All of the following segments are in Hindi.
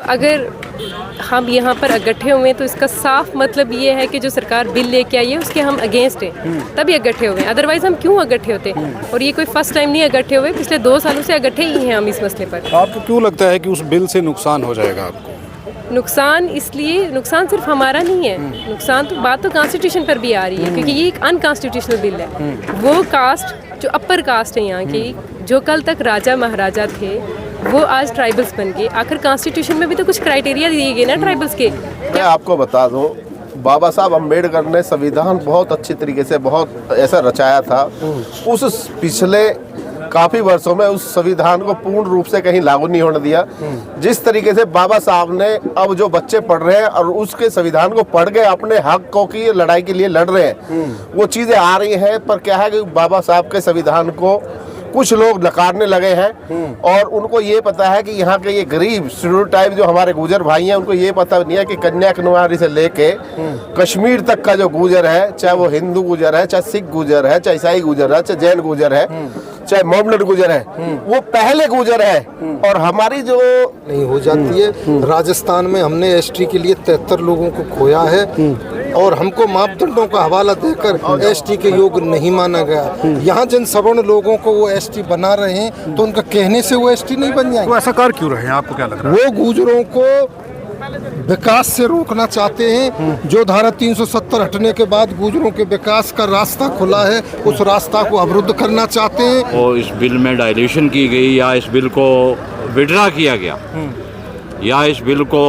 अगर हम यहाँ पर इकट्ठे हुए तो इसका साफ मतलब ये है कि जो सरकार बिल लेके आई है उसके हम अगेंस्ट हैं, तभी इकट्ठे हुए हैं। अदरवाइज हम क्यों इकट्ठे होते? और ये कोई फर्स्ट टाइम नहीं इकट्ठे हुए, पिछले 2 सालों से इकट्ठे ही हैं हम इस मसले पर। आपको क्यों लगता है कि उस बिल से नुकसान हो जाएगा आपको? नुकसान इसलिए, नुकसान सिर्फ हमारा नहीं है, नुकसान तो बात तो कॉन्स्टिट्यूशन पर भी आ रही है, क्योंकि ये एक अनकॉन्स्टिट्यूशनल बिल है। वो कास्ट जो अपर कास्ट है यहाँ की, जो कल तक राजा महाराजा थे, वो आज ट्राइबल्स बन गए। आखिर कॉन्स्टिट्यूशन में भी तो कुछ क्राइटेरिया दिए गए ना ट्राइबल्स के। मैं आपको बता दूं, बाबा साहब अम्बेडकर ने संविधान बहुत अच्छी तरीके से बहुत ऐसा रचाया था। उस पिछले काफ़ी वर्षों में उस संविधान को पूर्ण रूप से कहीं लागू नहीं होने दिया। जिस तरीके से बाबा साहब ने अब जो बच्चे पढ़ रहे हैं और उसके संविधान को पढ़ के अपने हकों की लड़ाई के लिए लड़ रहे हैं, वो चीज़ें आ रही हैं। पर क्या है कि बाबा साहब के संविधान को कुछ लोग नकारने लगे हैं और उनको ये पता है कि यहाँ के ये गरीब शेड्यूल टाइप जो हमारे गुजर भाई हैं, उनको ये पता नहीं है कि कन्याकुमारी से लेके कश्मीर तक का जो गुजर है, चाहे वो हिंदू गुजर है, चाहे सिख गुजर है, चाहे ईसाई गुजर है, चाहे जैन गुजर है, चाहे मोमडन गुजर है, वो पहले गुजर है। और हमारी जो नहीं हो जाती है, राजस्थान में हमने एसटी के लिए 73 लोगों को खोया है और हमको मापदंडों का हवाला देकर एसटी के योग्य नहीं माना गया। यहाँ जिन सवर्ण लोगों को वो एसटी बना रहे हैं, तो उनका कहने से वो एसटी नहीं बन जाएंगे। तो ऐसा कर क्यों रहे हैं, आपको क्या लग रहा है? वो गुजरों को विकास से रोकना चाहते हैं। जो धारा 370 हटने के बाद गुजरों के विकास का रास्ता खुला है, उस रास्ता को अवरुद्ध करना चाहते हैं। और इस बिल में डायल्यूशन की गई या इस बिल को विड्रा किया गया या इस बिल को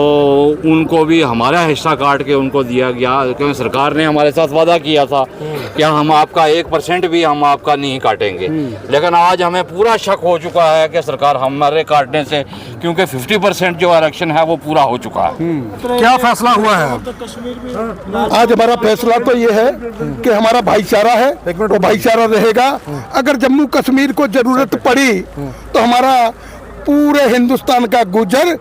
उनको भी हमारा हिस्सा काट के उनको दिया गया, क्योंकि सरकार ने हमारे साथ वादा किया था कि हम आपका 1% भी हम आपका नहीं काटेंगे। लेकिन आज हमें पूरा शक हो चुका है कि सरकार हमारे काटने से, क्योंकि 50% जो आरक्षण है वो पूरा हो चुका है। क्या फैसला हुआ है? आज हमारा फैसला तो ये है कि हमारा भाईचारा है, वो भाईचारा रहेगा। अगर जम्मू कश्मीर को जरूरत पड़ी तो हमारा पूरे हिंदुस्तान का गुजर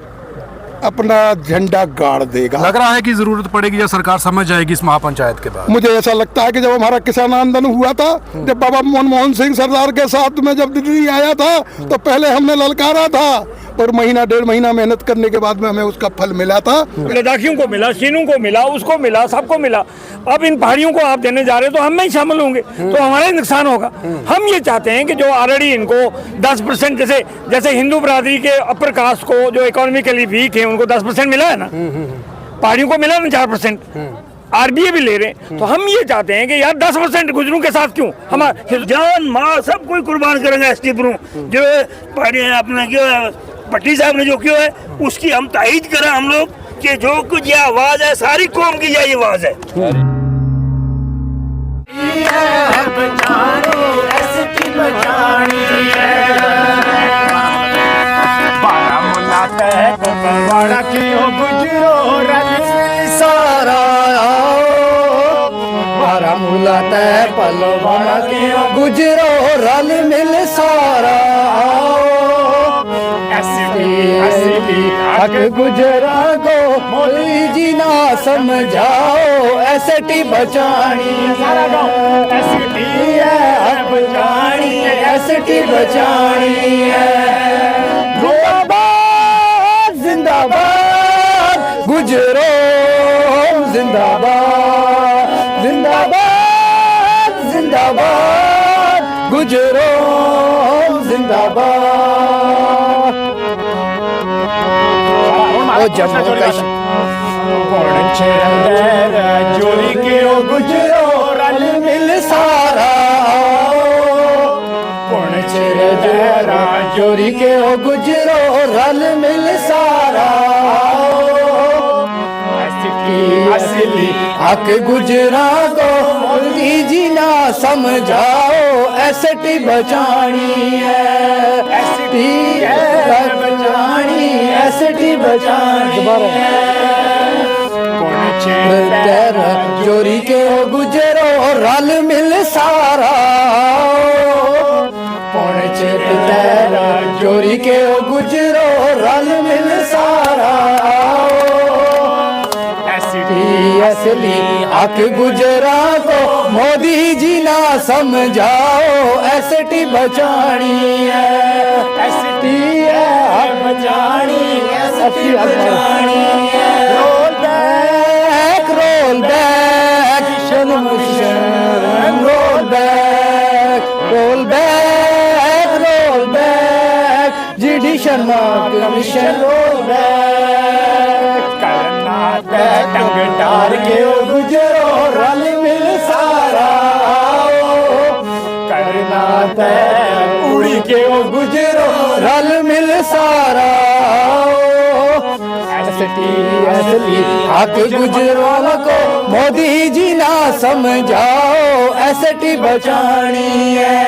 अपना झंडा गाड़ देगा। लग रहा है कि जरूरत पड़ेगी या सरकार समझ जाएगी इस महापंचायत के बाद? मुझे ऐसा लगता है कि जब हमारा किसान आंदोलन हुआ था, जब बाबा मनमोहन सिंह सरदार के साथ में जब दिल्ली आया था, तो पहले हमने ललकारा था और महीना 1.5 महीना मेहनत करने के बाद में हमें उसका फल मिला था। लद्दाखियों को मिला, चीनों को मिला, उसको मिला, सबको मिला। अब इन पहाड़ियों को आप देने जा रहे हो तो हम में ही शामिल होंगे, तो हमारा ही नुकसान होगा। हम ये चाहते हैं कि जो ऑलरेडी इनको 10%, जैसे हिंदू बरादरी के अपर कास्ट को जो इकोनॉमिकली वीक है उनको 10% मिला है ना, पहाड़ियों को मिला ना 4%, आरबीए भी ले रहे हैं। तो हम ये चाहते हैं कि यार 10% गुजरों के साथ क्यों, हमारा जान माल सब कोई कुर्बान करेंगे। एसटी जो पहाड़ी अपने क्यों पट्टी साहब ने जो क्यों है उसकी हम तायीद करें हम लोग कि जो कुछ ये आवाज है सारी कौम की यही आवाज है। गुजरो रल मिल सारा हक गुजरा को मोदी जी ना समझाओ, एसटी बचानी एसटी है, हक बचानी एसटी बचानी है। जिंदाबाद जिंदाबाद गुजरो जिंदाबाद जिंदाबाद जिंदाबाद गुजरो जिंदाबाद। जम्मू जोरी के ओ गुजरो रल मिल सारा, जोरी के ओ गुजरो रल मिल सारा। असली हक गुजरा को मोदी जी ना समझाओ, एसटी बचानी है, एसटी बचानी एसटी बचानी है। चोरी के ओ गुजरो रल मिल सारा, चोरी के ओ गुजरो रल मिल सारा। असली हक गुजरा को मोदी जी ना समझाओ, एसटी बचानी है। ST है बचानी, ST बचानी है। Roll back mission, roll back GD Sharma commission, roll back करना टंग टार के गुजरो, रल मिल सारा करना उड़ी के गुजरो, रल मिल सारा असली हक गुजरों को मोदी जी ना समझाओ, ST बचानी है,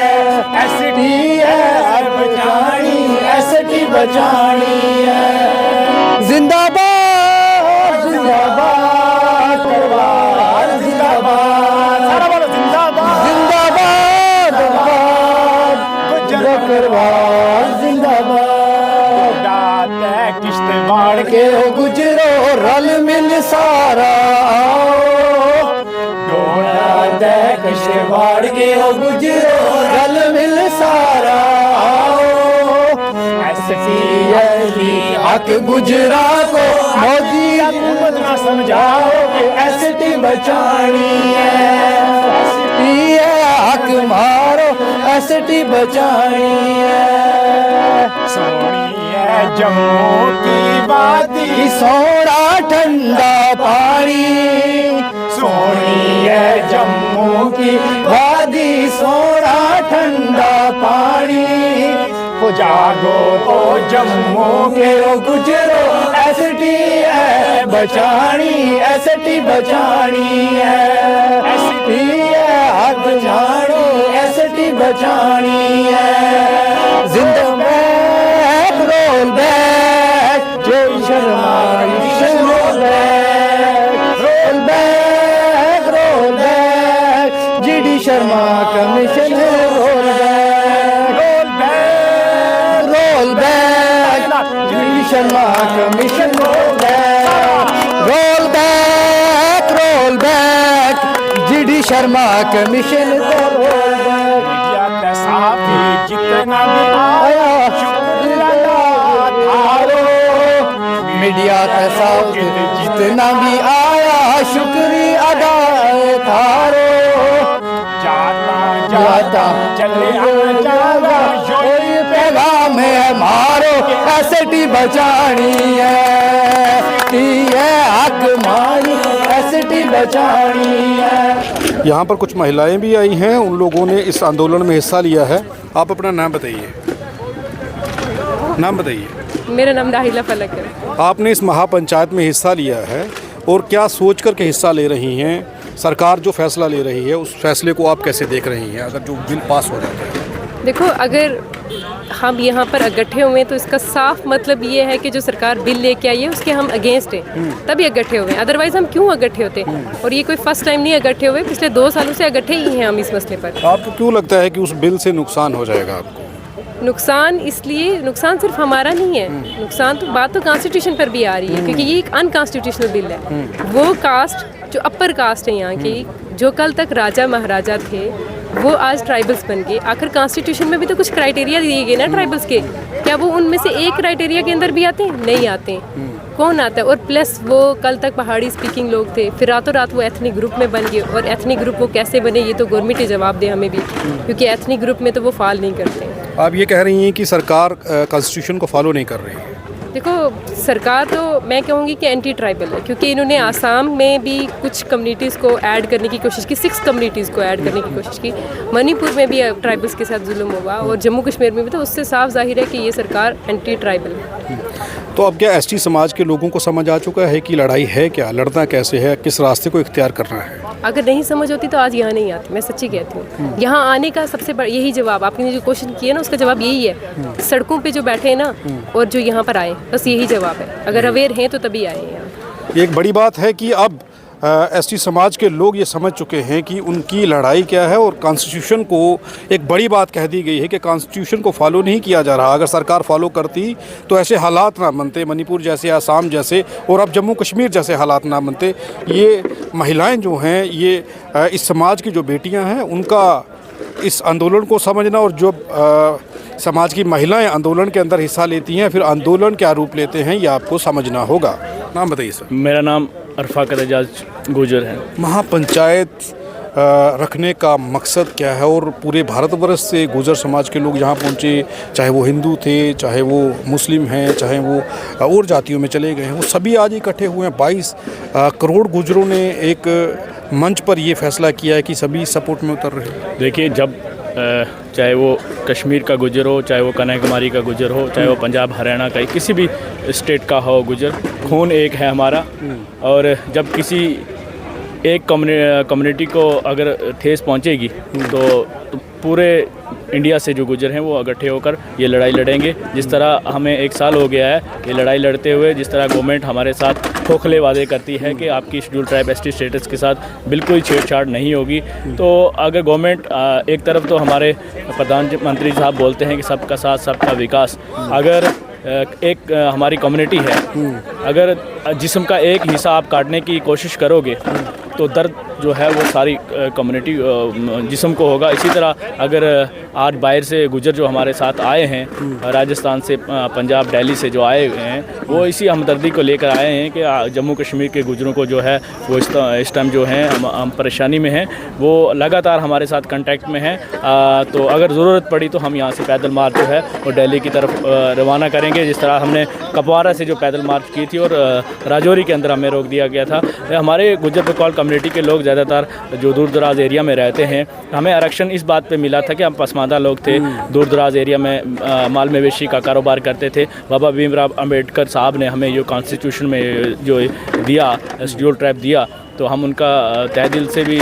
ST है बचानी, ST बचानी है। जिंदाबाद जिंदाबाद परिवार, जिंदाबाद जिंदाबाद जिंदाबाद परिवार, जिंदाबाद किश्तवाड़ के हो गुजरो, रल मिल सारा किश्तवाड़ के हो गुजरो, रल मिल सारा हक गुजरा को मोदी हुकूमत ना समझाओ कि ST बचानी है, ST है हक मारो, ST बचानी है। सोनी है जम्मू की वादी, सोना ठंडा पानी, सोनी है जम्मू की वादी, सोना ठंडा पानी। जागो तो जम्मू के गुजरो, ST है बचानी, ST बचानी है, ST है हक जानो, ST बचानी है। जिंदाबाद रोल बैक जय Sharma mission, roll back GD Sharma commission, roll back Sharma commission, roll back GD Sharma commission, roll back साथी जितना भी आया शुक्रिया थारो, मीडिया का साथ जितना भी आया शुक्रिया अदा थारो, जाता चले जागा कोई पैगाम है मारो, ST बचानी है, हक मारी, ST बचानी है। यहाँ पर कुछ महिलाएं भी आई हैं, उन लोगों ने इस आंदोलन में हिस्सा लिया है। आप अपना नाम बताइए। नाम बताइए। मेरा नाम राहिला फलक है। आपने इस महापंचायत में हिस्सा लिया है और क्या सोच कर के हिस्सा ले रही हैं? सरकार जो फैसला ले रही है उस फैसले को आप कैसे देख रही हैं, अगर जो बिल पास हो जाता है? देखो, अगर हम यहाँ पर इकट्ठे हुए तो इसका साफ मतलब ये है कि जो सरकार बिल लेके आई है उसके हम अगेंस्ट हैं, तभी इकट्ठे हुए हैं। अदरवाइज हम क्यों इकट्ठे होते? और ये कोई फर्स्ट टाइम नहीं इकट्ठे हुए, पिछले 2 सालों से इकट्ठे ही हैं हम इस मसले पर। आपको क्यों लगता है कि उस बिल से नुकसान हो जाएगा आपको? नुकसान इसलिए, नुकसान सिर्फ हमारा नहीं है, नुकसान तो बात तो कॉन्स्टिट्यूशन पर भी आ रही है, क्योंकि ये एक अनकॉन्स्टिट्यूशनल बिल है। वो कास्ट जो अपर कास्ट है यहाँ की, जो कल तक राजा महाराजा थे, वो आज ट्राइबल्स बन गए। आखिर कॉन्स्टिट्यूशन में भी तो कुछ क्राइटेरिया दिए गए ना ट्राइबल्स के, क्या वो उनमें से एक क्राइटेरिया के अंदर भी आते हैं? नहीं आते हैं। कौन आता है? और प्लस वो कल तक पहाड़ी स्पीकिंग लोग थे, फिर रातों रात वो एथनिक ग्रुप में बन गए। और एथनिक ग्रुप वो कैसे बने, ये तो गवर्नमेंट ही जवाब दे हमें भी, क्योंकि एथनिक ग्रुप में तो वो फॉल नहीं करते हैं। आप ये कह रही हैं कि सरकार कॉन्स्टिट्यूशन को फॉलो नहीं कर रही है? देखो, सरकार तो मैं कहूँगी कि एंटी ट्राइबल है, क्योंकि इन्होंने आसाम में भी कुछ कम्युनिटीज़ को ऐड करने की कोशिश की, 6 कम्युनिटीज़ को ऐड करने की कोशिश की। मणिपुर में भी ट्राइबल्स के साथ जुल्म हुआ, और जम्मू कश्मीर में भी। तो उससे साफ जाहिर है कि ये सरकार एंटी ट्राइबल है। तो अब क्या ST समाज के लोगों को समझ आ चुका है कि लड़ाई है क्या, लड़ना कैसे है, किस रास्ते को इख्तियार करना है? अगर नहीं समझ होती तो आज यहाँ नहीं आती, मैं सच्ची कहती हूँ। यहाँ आने का सबसे बड़ा यही जवाब, आपने जो क्वेश्चन किया ना, उसका जवाब यही है। सड़कों पे जो बैठे हैं ना, और जो यहाँ पर आए, बस यही जवाब है। अगर अवेयर हैं तो तभी आए हैं यहाँ। एक बड़ी बात है कि अब ST समाज के लोग ये समझ चुके हैं कि उनकी लड़ाई क्या है, और कॉन्स्टिट्यूशन को एक बड़ी बात कह दी गई है कि कॉन्स्टिट्यूशन को फॉलो नहीं किया जा रहा। अगर सरकार फॉलो करती तो ऐसे हालात ना बनते, मणिपुर जैसे, आसाम जैसे, और अब जम्मू कश्मीर जैसे हालात ना बनते। ये महिलाएं जो हैं, ये इस समाज की जो बेटियां हैं, उनका इस आंदोलन को समझना, और जो समाज की महिलाएं आंदोलन के अंदर हिस्सा लेती हैं, फिर आंदोलन क्या रूप लेते हैं ये आपको समझना होगा। नाम बताइए सर। मेरा नाम अरफाकत एजाज गुजर है। महापंचायत रखने का मकसद क्या है और पूरे भारतवर्ष से गुजर समाज के लोग यहाँ पहुँचे, चाहे वो हिंदू थे, चाहे वो मुस्लिम हैं, चाहे वो और जातियों में चले गए हैं, वो सभी आज इकट्ठे हुए हैं। 22 करोड़ गुजरों ने एक मंच पर ये फैसला किया है कि सभी सपोर्ट में उतर रहे हैं। देखिए, जब चाहे वो कश्मीर का गुजर हो, चाहे वो कन्याकुमारी का गुजर हो, चाहे वो पंजाब हरियाणा का किसी भी स्टेट का हो गुजर, खून एक है हमारा। और जब किसी एक कम्युनिटी को अगर ठेस पहुंचेगी तो पूरे इंडिया से जो गुजर हैं वो इकट्ठे होकर ये लड़ाई लड़ेंगे। जिस तरह हमें 1 साल हो गया है ये लड़ाई लड़ते हुए, जिस तरह गवर्नमेंट हमारे साथ खोखले वादे करती है कि आपकी शेड्यूल ट्राइब एसटी स्टेटस के साथ बिल्कुल छेड़छाड़ नहीं होगी, तो अगर गवर्नमेंट एक तरफ तो हमारे प्रधानमंत्री साहब बोलते हैं कि सबका साथ सबका विकास, अगर एक हमारी कम्युनिटी है, अगर जिस्म का एक हिस्सा आप काटने की कोशिश करोगे तो दर्द जो है वो सारी कम्युनिटी जिस्म को होगा। इसी तरह अगर आज बाहर से गुजर जो हमारे साथ आए हैं, राजस्थान से, पंजाब, दिल्ली से जो आए हैं, वो इसी हमदर्दी को लेकर आए हैं कि जम्मू कश्मीर के गुजरों को जो है वो इस टाइम जो हैं हम परेशानी में हैं, वो लगातार हमारे साथ कांटेक्ट में हैं। तो अगर ज़रूरत पड़ी तो हम यहाँ से पैदल मार्च जो है वो दिल्ली की तरफ रवाना करेंगे। जिस तरह हमने कपवारा से जो पैदल मार्च की थी और राजौरी के अंदर हमें रोक दिया गया था। हमारे गुजर बकौल कम्युनिटी के लोग ज़्यादातर जो दूर दराज एरिया में रहते हैं, हमें आरक्षण इस बात पे मिला था कि हम पसमानदा लोग थे, दूर दराज एरिया में माल मवेशी का कारोबार करते थे। बाबा भीमराव अंबेडकर साहब ने हमें जो कॉन्स्टिट्यूशन में जो दिया, शेड्यूल ट्राइब दिया, तो हम उनका तहे दिल से भी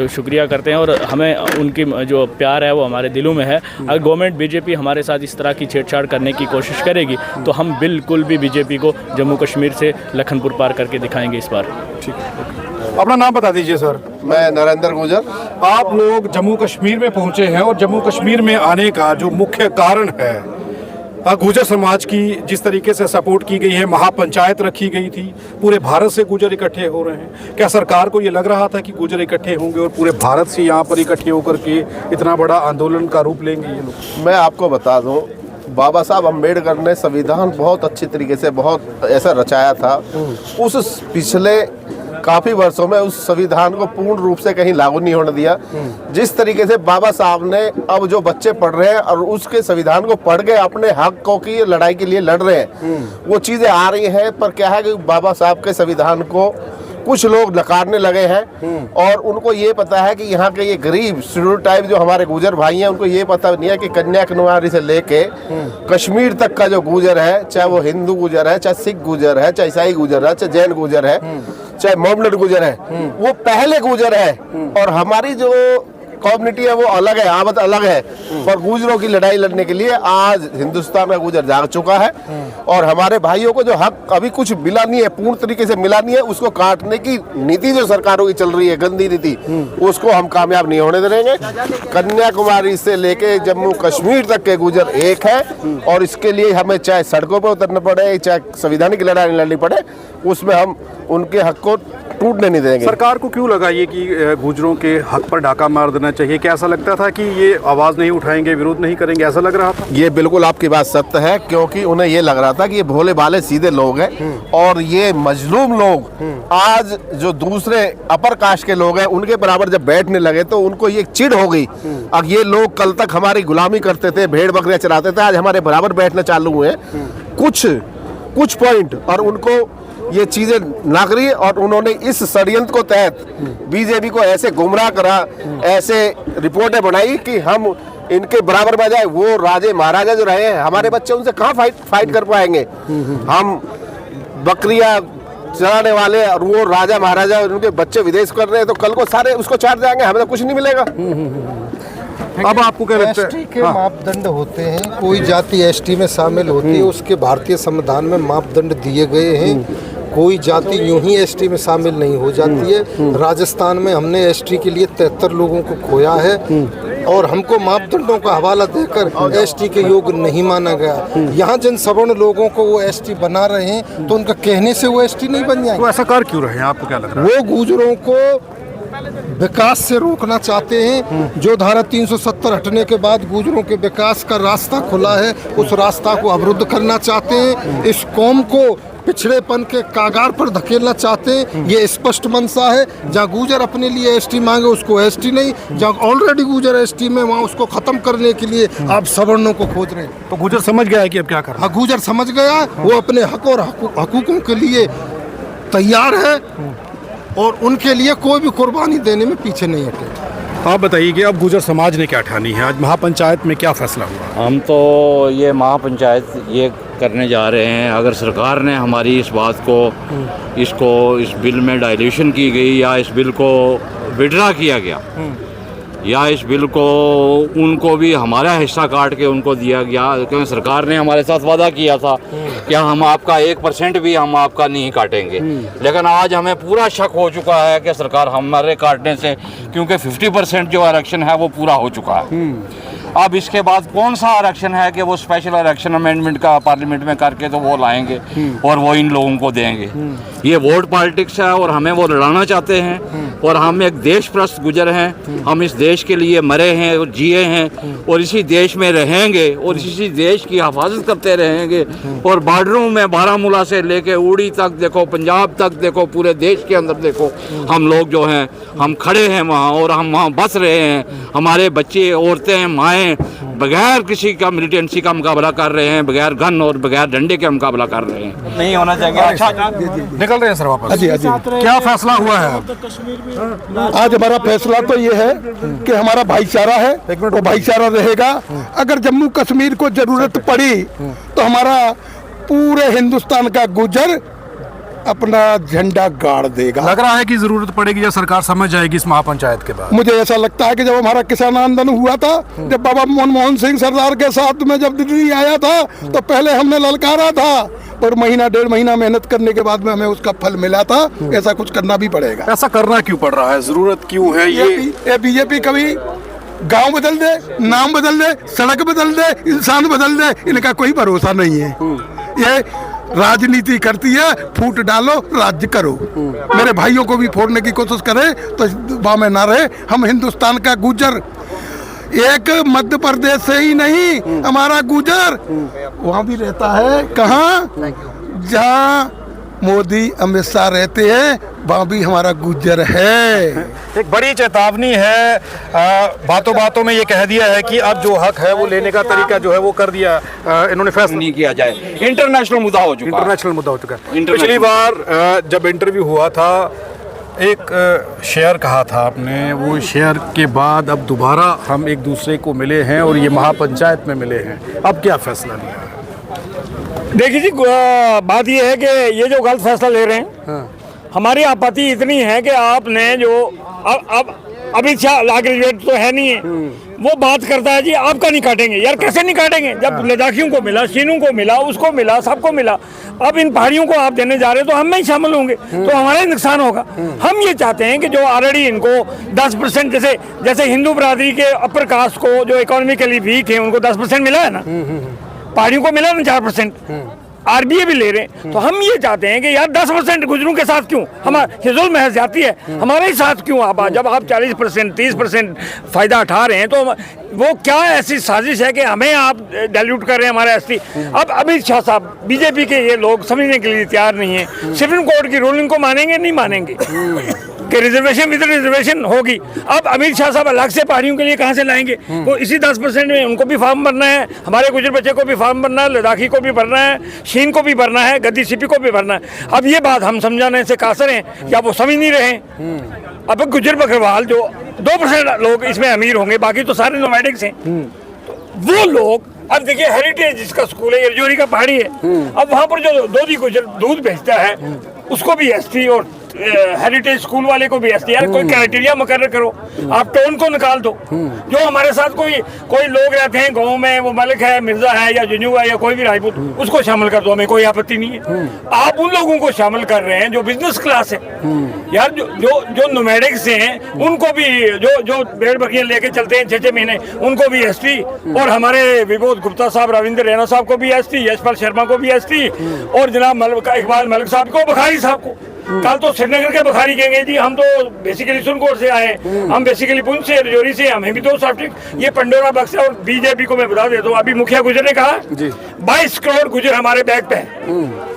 शुक्रिया करते हैं और हमें उनकी जो प्यार है वो हमारे दिलों में है। अगर गवर्नमेंट बीजेपी हमारे साथ इस तरह की छेड़छाड़ करने की कोशिश करेगी तो हम बिल्कुल भी बीजेपी को जम्मू कश्मीर से लखनपुर पार करके दिखाएंगे इस बार। ठीक है, अपना नाम बता दीजिए सर। मैं नरेंद्र गुजर। आप लोग जम्मू कश्मीर में पहुंचे हैं और जम्मू कश्मीर में आने का जो मुख्य कारण है, गुजर समाज की जिस तरीके से सपोर्ट की गई है, महापंचायत रखी गई थी, पूरे भारत से गुजर इकट्ठे हो रहे हैं। क्या सरकार को ये लग रहा था कि गुजर इकट्ठे होंगे और पूरे भारत से यहाँ पर इकट्ठे होकर के इतना बड़ा आंदोलन का रूप लेंगे ये लोग? मैं आपको बता दूं, बाबा साहब अम्बेडकर ने संविधान बहुत अच्छी तरीके से बहुत ऐसा रचाया था। उस पिछले काफ़ी वर्षों में उस संविधान को पूर्ण रूप से कहीं लागू नहीं होने दिया। जिस तरीके से बाबा साहब ने अब जो बच्चे पढ़ रहे हैं और उसके संविधान को पढ़ के अपने हकों की लड़ाई के लिए लड़ रहे हैं, वो चीज़ें आ रही हैं। पर क्या है कि बाबा साहब के संविधान को कुछ लोग नकारने लगे हैं और उनको ये पता है कि यहाँ के ये गरीब शेड्यूल ट्राइब जो हमारे गुजर भाई हैं, उनको ये पता नहीं है कि कन्याकुमारी से लेके कश्मीर तक का जो गुजर है, चाहे वो हिंदू गुजर है, चाहे सिख गुजर है, चाहे ईसाई गुजर है, चाहे जैन गुजर है, चाहे मोहम्मद गुजर है, वो पहले गुजर है। और हमारी जो कम्युनिटी है वो अलग है, आमद अलग है। पर गुजरों की लड़ाई लड़ने के लिए आज हिंदुस्तान का गुजर जाग चुका है और हमारे भाइयों को जो हक अभी कुछ मिला नहीं है, पूर्ण तरीके से मिला नहीं है, उसको काटने की नीति जो सरकारों की चल रही है, गंदी नीति, उसको हम कामयाब नहीं होने देंगे। कन्याकुमारी से लेके जम्मू कश्मीर तक के गुजर एक है और इसके लिए हमें चाहे सड़कों पर उतरना पड़े, चाहे संविधानिक लड़ाई लड़नी पड़े, उसमें हम उनके हक को टूटने नहीं देंगे। सरकार को क्यों लगा ये कि गुजरों के हक पर डाका मार देना चाहिए? क्या ऐसा लगता था कि ये आवाज़ नहीं उठाएंगे, विरोध नहीं करेंगे, ऐसा लग रहा था? ये बिल्कुल आपकी बात सत्य है, क्योंकि उन्हें ये लग रहा था कि ये भोले भाले सीधे लोग हैं और ये मजलूम लोग आज जो दूसरे अपर कास्ट के लोग हैं उनके बराबर जब बैठने लगे तो उनको ये चिढ़ हो गई। अब ये लोग कल तक हमारी गुलामी करते थे, भेड़ बकरियां चराते थे, आज हमारे बराबर बैठना चालू हुए कुछ पॉइंट, और उनको ये चीजें ना करी और उन्होंने इस षड्यंत्र को तहत बीजेपी को ऐसे गुमराह करा, ऐसे रिपोर्टें बनाई कि हम इनके बराबर में जाए। वो राजे महाराजा जो रहे हैं, हमारे बच्चे उनसे कहाँ फाइट कर पाएंगे? हम बकरियां चलाने वाले और वो राजा महाराजा और उनके बच्चे विदेश कर रहे हैं, तो कल को सारे उसको चाट जाएंगे, हमें तो कुछ नहीं मिलेगा। अब आपको क्या लगता है? एसटी के मापदंड होते हैं, कोई जाति एसटी में शामिल होती है, उसके भारतीय संविधान में मापदंड दिए गए हैं। कोई जाति यूं ही एसटी में शामिल नहीं हो जाती है। राजस्थान में हमने एसटी के लिए 73 लोगों को खोया है और हमको मापदंडों का हवाला देकर एसटी के योग्य नहीं माना गया। यहाँ जिन सवर्ण लोगों को वो एसटी बना रहे हैं तो उनका कहने से वो एसटी नहीं बन जाएंगे। तो ऐसा कर क्यों रहे हैं? आपको क्या लग रहा है? वो गुजरों को विकास से रोकना चाहते हैं। जो धारा 370 हटने के बाद गुजरों के विकास का रास्ता खुला है, उस रास्ता को अवरुद्ध करना चाहते हैं। इस कौम को पिछड़ेपन के कागार पर धकेलना चाहते हैं। ये स्पष्ट मंशा है। जहाँ गुजर अपने लिए एसटी मांगे उसको एसटी नहीं, जहाँ ऑलरेडी गुजर एसटी में वहाँ उसको खत्म करने के लिए आप सवर्णों को खोज रहे हैं। तो गुजर समझ गया है कि अब क्या करना है। हाँ, गुजर समझ गया, वो अपने हक और हकूकों के लिए तैयार है और उनके लिए कोई भी कुर्बानी देने में पीछे नहीं हटे। आप बताइए कि अब गुजर समाज ने क्या ठानी है, आज महापंचायत में क्या फैसला हुआ? हम तो ये महापंचायत ये करने जा रहे हैं, अगर सरकार ने हमारी इस बात को इस बिल में डाइल्यूशन की गई या इस बिल को विड्रा किया गया या इस बिल को उनको भी हमारा हिस्सा काट के उनको दिया गया, क्योंकि सरकार ने हमारे साथ वादा किया था कि हम आपका 1% भी हम आपका नहीं काटेंगे, लेकिन आज हमें पूरा शक हो चुका है कि सरकार हमारे काटने से, क्योंकि 50% जो आरक्षण है वो पूरा हो चुका है। अब इसके बाद कौन सा आरक्षण है कि वो स्पेशल आरक्षण अमेंडमेंट का पार्लियामेंट में करके तो वो लाएंगे और वो इन लोगों को देंगे। ये वोट पॉलिटिक्स है और हमें वो लड़ाना चाहते हैं और हम एक देशप्रस्त गुजर हैं। हम इस देश के लिए मरे हैं और जिए हैं और इसी देश में रहेंगे और इसी देश की हिफाजत करते रहेंगे। और बॉर्डरों में बारामूला से लेके उड़ी तक देखो, पंजाब तक देखो, पूरे देश के अंदर देखो, हम लोग जो हैं हम खड़े हैं वहाँ और हम वहाँ बस रहे हैं। हमारे बच्चे, औरतें, माएँ बगैर किसी का मिलिटेंसी का मुकाबला कर रहे हैं, बगैर गन और बगैर डंडे के मुकाबला कर रहे हैं। नहीं होना चाहिए। अच्छा निकल रहे हैं सर वापस। क्या फैसला हुआ है आज हमारा फैसला तो ये है कि हमारा भाईचारा है, वो भाईचारा रहेगा। अगर जम्मू कश्मीर को जरूरत पड़ी तो हमारा पूरे हिंदुस्तान का गुजर अपना झंडा गाड़ देगा। लग रहा है कि जरूरत पड़ेगी या सरकार समझ जाएगी इस महापंचायत के बाद? मुझे ऐसा लगता है कि जब हमारा किसान आंदोलन हुआ था, जब बाबा मनमोहन सिंह सरदार के साथ में जब दिल्ली आया था, तो पहले हमने ललकारा था, पर महीना 1.5 महीना मेहनत करने के बाद में हमें उसका फल मिला था। ऐसा कुछ करना भी पड़ेगा। ऐसा करना क्यों पड़ रहा है, जरूरत क्यों है? ये बीजेपी कभी गांव बदल दे, नाम बदल दे, सड़क बदल दे, इंसान बदल दे, इनका कोई भरोसा नहीं है। ये राजनीति करती है, फूट डालो, राज्य करो। मेरे भाइयों को भी फोड़ने की कोशिश करे तो वहाँ में ना रहे। हम हिंदुस्तान का गुजर, एक मध्य प्रदेश से ही नहीं, हमारा गुजर वहाँ भी रहता है। कहाँ? जहाँ मोदी अमित शाह रहते हैं, वहाँ भी हमारा गुजर है। एक बड़ी चेतावनी है। बातों बातों में ये कह दिया है कि अब जो हक है वो लेने का तरीका जो है वो कर दिया, इन्होंने फैसला नहीं किया जाए। इंटरनेशनल मुद्दा हो चुका है। पिछली बार जब इंटरव्यू हुआ था, एक शेयर कहा था आपने, वो शेयर के बाद अब दोबारा हम एक दूसरे को मिले हैं और ये महापंचायत में मिले हैं। अब क्या फैसला लिया है? देखिए जी, बात ये है कि ये जो गलत फैसला ले रहे हैं, हमारी आपत्ति इतनी है कि आपने जो अब अमित शाह लॉ ग्रेजुएट तो है नहीं है, वो बात करता है जी आपका नहीं काटेंगे। यार कैसे नहीं काटेंगे जब लद्दाखियों को मिला, शीनों को मिला, उसको मिला, सबको मिला। अब इन पहाड़ियों को आप देने जा रहे हैं तो हम में ही शामिल होंगे तो हमारा ही नुकसान होगा। हम ये चाहते हैं कि जो ऑलरेडी इनको 10% जैसे हिंदू बरादरी के अपर कास्ट को जो इकोनॉमिकली वीक है उनको 10% मिला है ना, पहाड़ियों को मिला ना 4%, आरबीए भी ले रहे हैं। तो हम ये चाहते हैं कि यार 10% गुजरों के साथ क्यों, हमारा जुल्म है, जाती है, हमारे ही साथ क्यों आप? जब आप 40% 30% फायदा उठा रहे हैं तो वो क्या ऐसी साजिश है कि हमें आप डाइल्यूट कर रहे हैं हमारे एसटी? अब अमित शाह साहब, बीजेपी के ये लोग समझने के लिए तैयार नहीं है। सुप्रीम कोर्ट की रूलिंग को मानेंगे नहीं मानेंगे कि रिजर्वेशन विद रिजर्वेशन होगी। अब अमित शाह साहब अलग से पहाड़ियों के लिए कहाँ से लाएंगे? वो इसी 10% में उनको भी फॉर्म भरना है, हमारे गुजर बच्चे को भी फॉर्म भरना है, लद्दाखी को भी भरना है, शीन को भी भरना है, गद्दी सीपी को भी भरना है। अब ये बात हम समझाने से कासर हैं या वो समझ नहीं रहे हैं। अब गुजर बकरवाल जो 2% लोग इसमें अमीर होंगे, बाकी तो सारे नोमैडिक्स हैं। वो लोग अब देखिए, हेरिटेज जिसका स्कूल है, ये रजौरी का पहाड़ी है, अब वहाँ पर जो दोधी गुजर दूध बेचता है उसको भी एसटी और हेरिटेज स्कूल वाले को भी एसटी। यार कोई क्राइटेरिया मुकर्रर करो, आप टोन को निकाल दो। जो हमारे साथ कोई लोग रहते हैं गांव में, वो मलिक है, मिर्जा है या जुन्नू है या कोई भी राजपूत, उसको शामिल कर दो, हमें कोई आपत्ति नहीं है। आप उन लोगों को शामिल कर रहे हैं जो बिजनेस क्लास है। यार जो नोमैडिक्स हैं उनको भी, जो भेड़ बकरियां लेके चलते हैं 6-6 महीने, उनको भी एसटी, और हमारे विबोध गुप्ता साहब, रविंद्र रैना साहब को भी एसटी, यशपाल शर्मा को भी एसटी, और जनाब इकबाल मलिक साहब को, बखारी साहब को, कल तो श्रीनगर के बखारी कहेंगे जी हम तो बेसिकली सुनकोट से आए, हम बेसिकली पुंछ से, रजौरी से, हमें भी तो सब्जेक्ट ये पंडोरा बक्स है। और बीजेपी को मैं बता देता हूँ, अभी मुखिया गुजर ने कहा 22 करोड़ गुजर हमारे बैग पे है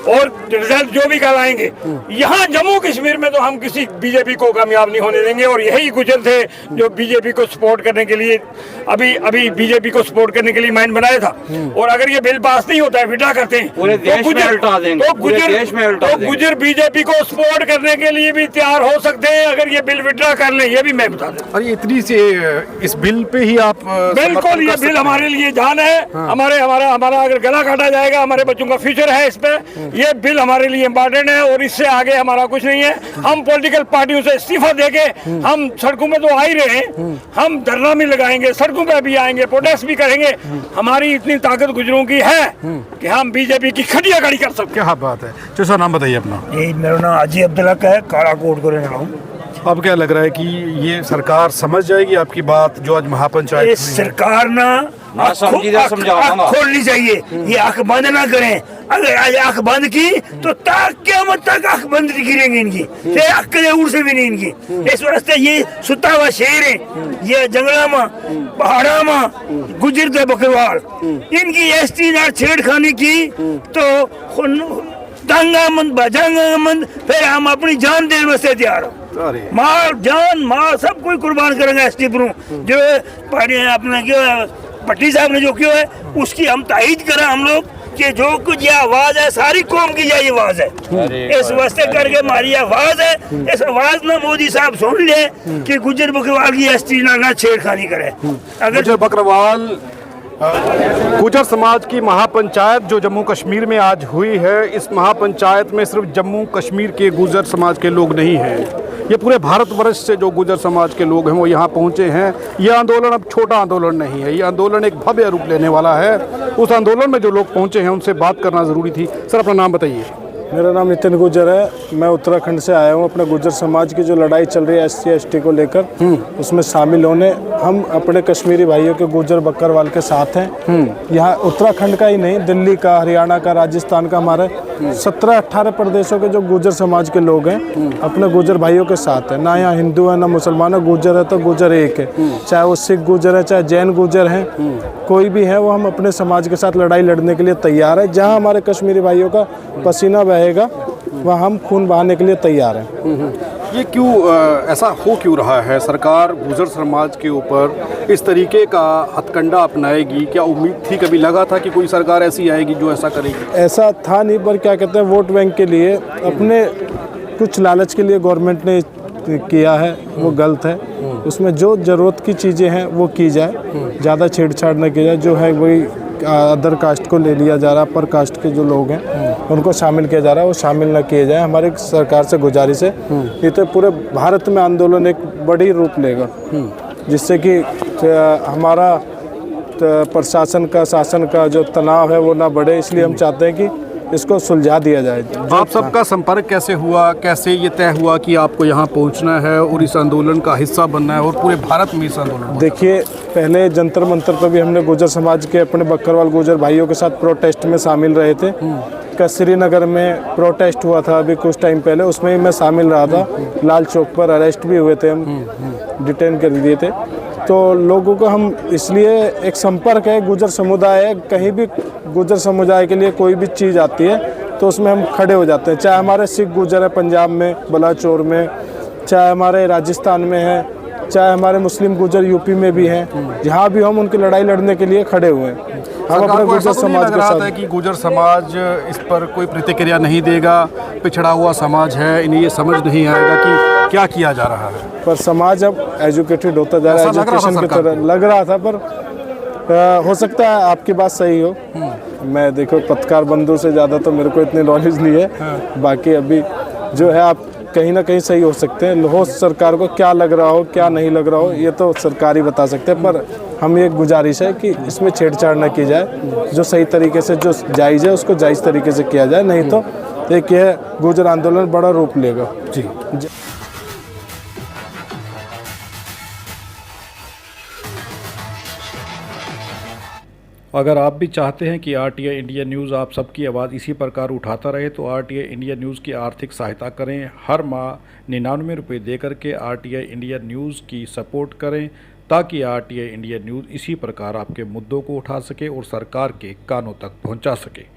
और रिजल्ट जो भी कल आएंगे। यहाँ जम्मू कश्मीर में तो हम किसी बीजेपी को कामयाब नहीं होने देंगे। और यही गुजर थे जो बीजेपी को सपोर्ट करने के लिए अभी बीजेपी को सपोर्ट करने के लिए माइंड बनाया था। और अगर ये बिल पास नहीं होता है, विड्रा करते हैं, पूरे देश में उल्टा देंगे, पूरे देश में उल्टा देंगे। गुजर बीजेपी को सपोर्ट करने के लिए भी तैयार हो सकते हैं अगर ये बिल विड्रा कर लें, ये भी मैं बता दूं। और इतनी से इस बिल पे ही आप बिल्कुल ये बिल हमारे लिए जान है। हमारा अगर गला काटा जाएगा, हमारे बच्चों का फ्यूचर है इस पे। ये बिल हमारे लिए इम्पोर्टेंट है और इससे आगे हमारा कुछ नहीं है। हम पॉलिटिकल पार्टियों से इस्तीफा देके हम सड़कों में तो आ ही रहे हैं, हम धरना भी लगाएंगे, सड़कों पे भी आएंगे, प्रोटेस्ट भी करेंगे। हमारी इतनी ताकत गुजरों की है कि हम बीजेपी की खटिया खड़ी कर सकते हैं। क्या बात है। तो सर नाम बताइए अपना। यही मेरा नाम हाजी अब्दुल्ला का है, काराकोट को रहने वाला हूँ। अब क्या लग रहा है कि ये सरकार समझ जाएगी आपकी बात जो आज महापंचायत ये सरकार ना खोलनी चाहिए, ये आंख बंद ना करें। अगर आज आंख बंद की तो क़यामत तक आंख बंद गिरेंगे इनकी, अक्कलें उड़ से भी नहीं इनकी। इस वास्ते ये सुता हुआ शेर है, ये जंगला में पहाड़ा में गुजर दे बकरवाल, इनकी एसटी ना छेड़खानी की तो दंगा मंद बजांगा मंद, फिर हम अपनी जान देने वास्ते तैयार हो। माल जान माल सब कोई कुर्बान करेंगे एसटी पर। जो अपना क्यों पट्टी साहब ने जो क्यों है उसकी हम तायीद करें हम लोग कि जो कुछ ये आवाज है सारी कौम की यही आवाज है। इस वास्ते करके हमारी आवाज है, इस आवाज में मोदी साहब सुन ले कि गुजर बकरवाल की एसटी ना छेड़खानी करे। अगर गुजर बकरवाल गुजर समाज की महापंचायत जो जम्मू कश्मीर में आज हुई है, इस महापंचायत में सिर्फ जम्मू कश्मीर के गुजर समाज के लोग नहीं हैं, ये पूरे भारतवर्ष से जो गुजर समाज के लोग हैं वो यहाँ पहुँचे हैं। ये आंदोलन अब छोटा आंदोलन नहीं है, ये आंदोलन एक भव्य रूप लेने वाला है। उस आंदोलन में जो लोग पहुँचे हैं उनसे बात करना ज़रूरी थी। सर अपना नाम बताइए। मेरा नाम नितिन गुजर है, मैं उत्तराखंड से आया हूँ। अपने गुजर समाज की जो लड़ाई चल रही है SC ST को लेकर, उसमें शामिल होने हम अपने कश्मीरी भाइयों के गुजर बकरवाल के साथ हैं। यहाँ उत्तराखंड का ही नहीं, दिल्ली का, हरियाणा का, राजस्थान का, हमारे 17-18 प्रदेशों के जो गुजर समाज के लोग हैं अपने गुजर भाइयों के साथ हैं। ना यहाँ हिंदू है ना मुसलमान है, गुजर है तो गुजर एक है, चाहे वो सिख गुजर है चाहे जैन गुजर हैं, कोई भी है वो हम अपने समाज के साथ लड़ाई लड़ने के लिए तैयार है। जहाँ हमारे कश्मीरी भाइयों का पसीना बहेगा वहाँ हम खून बहाने के लिए तैयार हैं। ये क्यों ऐसा हो क्यों रहा है? सरकार गुजर समाज के ऊपर इस तरीके का हथकंडा अपनाएगी? क्या उम्मीद थी, कभी लगा था कि कोई सरकार ऐसी आएगी जो ऐसा करेगी? ऐसा था नहीं, पर क्या कहते हैं वोट बैंक के लिए अपने कुछ लालच के लिए गवर्नमेंट ने किया है, वो गलत है। उसमें जो ज़रूरत की चीज़ें हैं वो की जाए, ज़्यादा छेड़छाड़ न की जाए। जो है वही अदर कास्ट को ले लिया जा रहा है, पर कास्ट के जो लोग हैं उनको शामिल किया जा रहा है, वो शामिल न किए जाए। हमारी सरकार से गुजारिश है, ये तो पूरे भारत में आंदोलन एक बड़ी रूप लेगा, जिससे कि हमारा प्रशासन का, शासन का जो तनाव है वो ना बढ़े। इसलिए हम चाहते हैं कि इसको सुलझा दिया जाए। आप सबका संपर्क कैसे हुआ, कैसे ये तय हुआ कि आपको यहाँ पहुँचना है और इस आंदोलन का हिस्सा बनना है और पूरे भारत में इस आंदोलन? देखिए, पहले जंतर मंतर पर भी हमने गुजर समाज के अपने बकरवाल गुजर भाइयों के साथ प्रोटेस्ट में शामिल रहे थे। श्रीनगर में प्रोटेस्ट हुआ था अभी कुछ टाइम पहले, उसमें ही मैं शामिल रहा था। लाल चौक पर अरेस्ट भी हुए थे, हम डिटेन कर दिए थे। तो लोगों को हम इसलिए एक संपर्क है, गुजर समुदाय है, कहीं भी गुजर समुदाय के लिए कोई भी चीज़ आती है तो उसमें हम खड़े हो जाते हैं। चाहे हमारे सिख गुजर है पंजाब में बलाचौर में, चाहे हमारे राजस्थान में है, चाहे हमारे मुस्लिम गुजर यूपी में भी हैं, जहाँ भी हम उनकी लड़ाई लड़ने के लिए खड़े हुए हैं। हम अपने गुजर समाज के साथ है कि गुजर समाज इस पर कोई प्रतिक्रिया नहीं देगा, पिछड़ा हुआ समाज है, इन्हें ये समझ नहीं आएगा कि क्या किया जा रहा है। पर समाज अब एजुकेटेड होता जा रहा है, एजुकेशन की तरह लग रहा था। पर हो सकता है आपकी बात सही हो। मैं देखो पत्रकार बंधु से ज़्यादा तो मेरे को इतनी नॉलेज नहीं है। बाकी अभी जो है आप कहीं ना कहीं सही हो सकते हैं। हो सरकार को क्या लग रहा हो क्या नहीं लग रहा हो ये तो सरकार ही बता सकते हैं। पर हम ये गुजारिश है कि इसमें छेड़छाड़ न की जाए, जो सही तरीके से जो जायज़ है उसको जायज़ तरीके से किया जाए, नहीं तो एक यह गुजर आंदोलन बड़ा रूप लेगा। जी। अगर आप भी चाहते हैं कि RTI इंडिया न्यूज़ आप सबकी आवाज़ इसी प्रकार उठाता रहे तो RTI इंडिया न्यूज़ की आर्थिक सहायता करें। हर माह 99 रुपये दे करके RTI इंडिया न्यूज़ की सपोर्ट करें ताकि RTI इंडिया न्यूज़ इसी प्रकार आपके मुद्दों को उठा सके और सरकार के कानों तक पहुंचा सके।